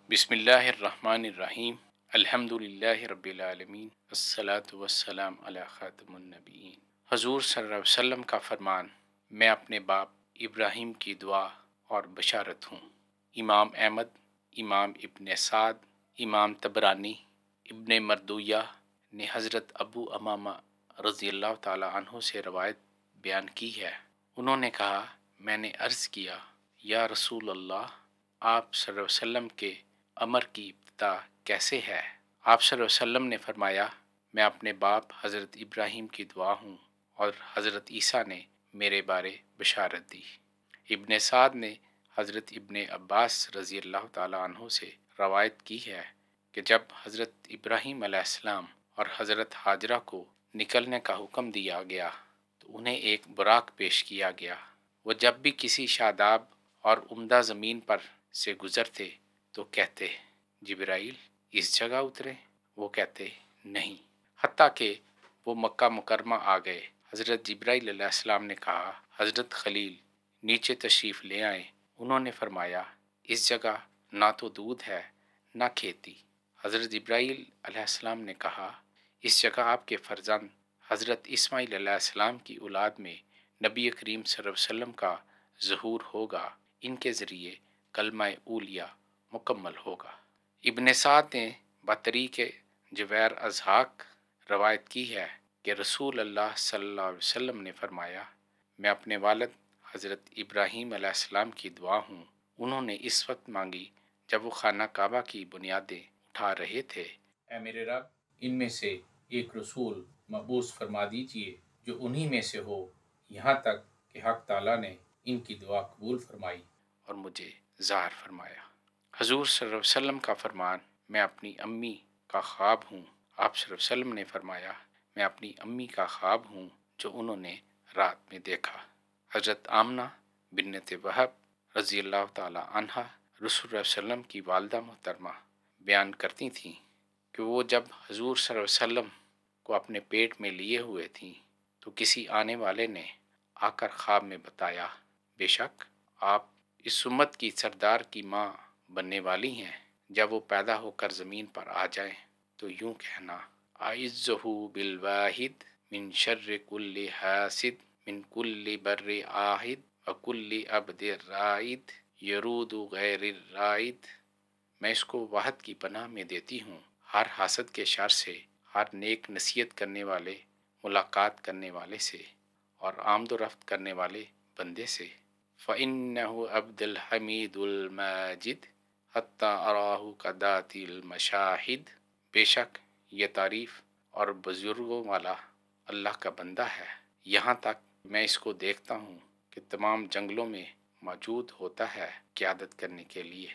بسم اللہ الرحمن الرحیم الحمد للہ رب العالمین الصلاۃ والسلام علی خاتم النبیین۔ حضور صلی اللہ علیہ وسلم کا فرمان، میں اپنے باپ ابراہیم کی دعا اور بشارت ہوں۔ امام احمد، امام ابن سعد، امام طبرانی، ابن مردویہ نے حضرت ابو امامہ رضی اللہ تعالی عنہ سے روایت بیان کی ہے۔ انہوں نے کہا، میں نے عرض کیا، یا رسول اللہ، آپ صلی اللہ علیہ وسلم کے امر کی ابتدا کیسے ہے؟ آپ صلی اللہ علیہ وسلم نے فرمایا، میں اپنے باپ حضرت ابراہیم کی دعا ہوں اور حضرت عیسیٰ نے میرے بارے بشارت دی۔ ابن سعد نے حضرت ابن عباس رضی اللہ تعالیٰ عنہ سے روایت کی ہے کہ جب حضرت ابراہیم علیہ السلام اور حضرت ہاجرہ کو نکلنے کا حکم دیا گیا تو انہیں ایک براق پیش کیا گیا۔ وہ جب بھی کسی شاداب اور عمدہ زمین پر سے گزرتے تو کہتے، جبرائیل اس جگہ اترے؟ وہ کہتے نہیں، حتیٰ کہ وہ مکہ مکرمہ آ گئے۔ حضرت جبرائیل علیہ السلام نے کہا، حضرت خلیل نیچے تشریف لے آئیں۔ انہوں نے فرمایا، اس جگہ نہ تو دودھ ہے نہ کھیتی۔ حضرت جبرائیل علیہ السلام نے کہا، اس جگہ آپ کے فرزند حضرت اسماعیل علیہ السلام کی اولاد میں نبی کریم صلی اللہ علیہ وسلم کا ظہور ہوگا، ان کے ذریعے کلمہ اولیہ مکمل ہوگا۔ ابن سعد نے بطریق جویر ازحاق روایت کی ہے کہ رسول اللہ صلی اللہ علیہ وسلم نے فرمایا، میں اپنے والد حضرت ابراہیم علیہ السلام کی دعا ہوں۔ انہوں نے اس وقت مانگی جب وہ خانہ کعبہ کی بنیادیں اٹھا رہے تھے، اے میرے رب، ان میں سے ایک رسول مبعوث فرما دیجئے جو انہی میں سے ہو، یہاں تک کہ حق تعالیٰ نے ان کی دعا قبول فرمائی اور مجھے ظاہر فرمایا۔ حضور صلی اللہ علیہ وسلم کا فرمان، میں اپنی امی کا خواب ہوں۔ آپ صلی اللہ علیہ وسلم نے فرمایا، میں اپنی امی کا خواب ہوں جو انہوں نے رات میں دیکھا۔ حضرت آمنہ بنت وہب رضی اللہ تعالی عنہا رسول اللہ علیہ وسلم کی والدہ محترمہ بیان کرتی تھیں کہ وہ جب حضور صلی اللہ علیہ وسلم کو اپنے پیٹ میں لیے ہوئے تھیں تو کسی آنے والے نے آ کر خواب میں بتایا، بے شک آپ اس امت کی سردار کی ماں بننے والی ہیں۔ جب وہ پیدا ہو کر زمین پر آ جائیں تو یوں کہنا، اعوذہ بالواحد من شر کل حاسد من کل بر عاہد وکل عبد رائد یرود غیر الرائد۔ میں اس کو واحد کی پناہ میں دیتی ہوں، ہر حاسد کے شر سے، ہر نیک نصیحت کرنے والے، ملاقات کرنے والے سے، اور آمد و رفت کرنے والے بندے سے۔ فَإِنَّهُ عَبْدُ الْحَمِيدُ الْمَاجِدُ حَتَّى أَرَاهُ كَذَاتِ الْمَشَاهِدِ۔ بے شک یہ تعریف اور بزرگوں والا اللہ کا بندہ ہے، یہاں تک میں اس کو دیکھتا ہوں کہ تمام جنگلوں میں موجود ہوتا ہے قیادت کرنے کے لیے۔